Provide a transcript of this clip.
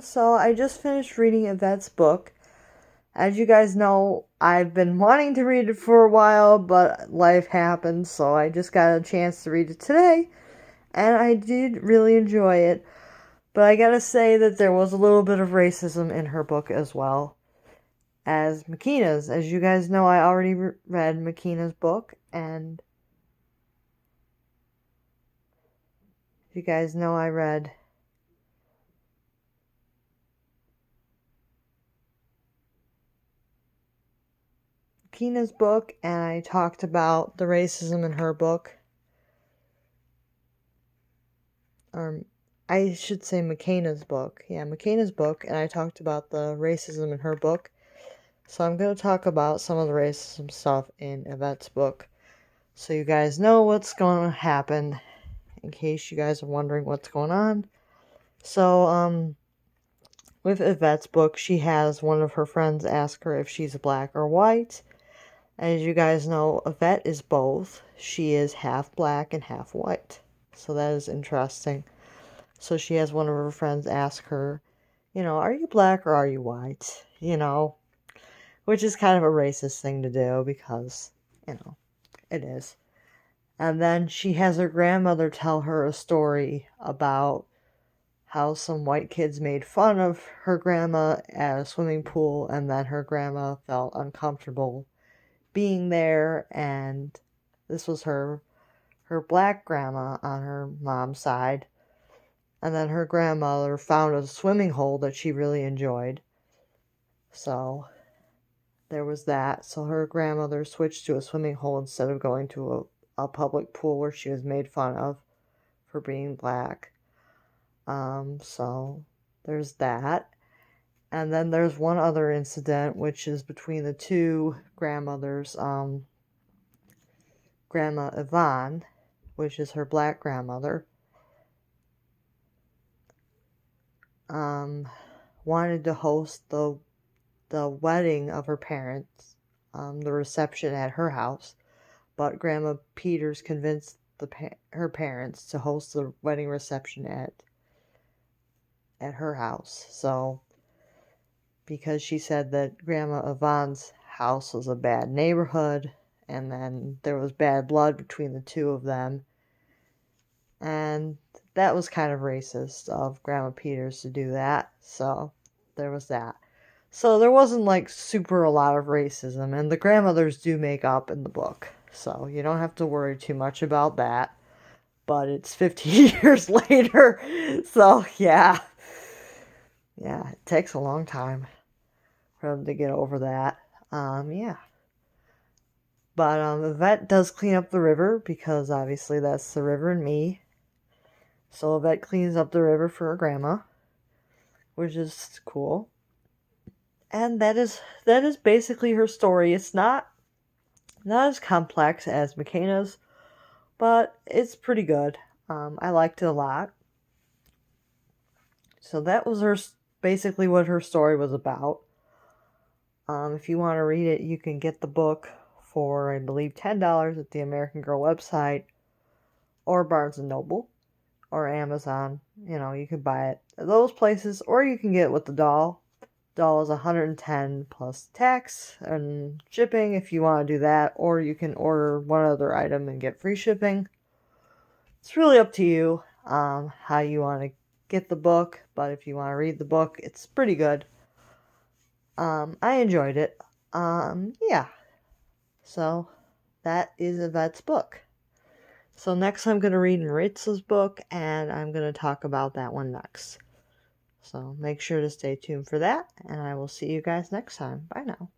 So I just finished reading Evette's book. As you guys know, I've been wanting to read it for a while, but life happened, so I just got a chance to read it today, and I did really enjoy it. But I gotta say that there was a little bit of racism in her book as well as Makina's. As you guys know, I already read Makina's book, and you guys know I read Makina's book, and I talked about the racism in her book. I should say McKenna's book. Yeah, McKenna's book, and I talked about the racism in her book. So I'm going to talk about some of the racism stuff in Evette's book, so you guys know what's going to happen, in case you guys are wondering what's going on. So, with Evette's book, she has one of her friends ask her if she's black or white. As you guys know, Evette is both. She is half black and half white. So that is interesting. So she has one of her friends ask her, are you black or are you white? Which is kind of a racist thing to do because, it is. And then she has her grandmother tell her a story about how some white kids made fun of her grandma at a swimming pool, and then her grandma felt uncomfortable being there, and this was her black grandma on her mom's side. And then her grandmother found a swimming hole that she really enjoyed. So there was that. So her grandmother switched to a swimming hole instead of going to a public pool where she was made fun of for being black. So there's that. And then there's one other incident, which is between the two grandmothers. Grandma Yvonne, which is her black grandmother, wanted to host the wedding of her parents, the reception at her house, but Grandma Peters convinced her parents to host the wedding reception at her house. So, because she said that Grandma Yvonne's house was a bad neighborhood, and then there was bad blood between the two of them, and that was kind of racist of Grandma Peters to do that. So there was that. So there wasn't like super a lot of racism, and the grandmothers do make up in the book, so you don't have to worry too much about that. But it's 50 years later, so yeah, it takes a long time for them to get over that. Yeah. But Evette does clean up the river, because obviously that's the river and me. So Evette cleans up the river for her grandma, which is cool. And that is basically her story. It's not as complex as McKenna's, but it's pretty good. I liked it a lot. So that was basically what her story was about. If you want to read it, you can get the book for, I believe, $10 at the American Girl website, or Barnes & Noble, or Amazon. You can buy it at those places, or you can get it with the doll. Doll is $110 plus tax and shipping if you want to do that, or you can order one other item and get free shipping. It's really up to you how you want to get the book, but if you want to read the book, it's pretty good. I enjoyed it. Yeah. So that is Evette's book. So next I'm going to read Maritza's book, and I'm going to talk about that one next. So make sure to stay tuned for that, and I will see you guys next time. Bye now.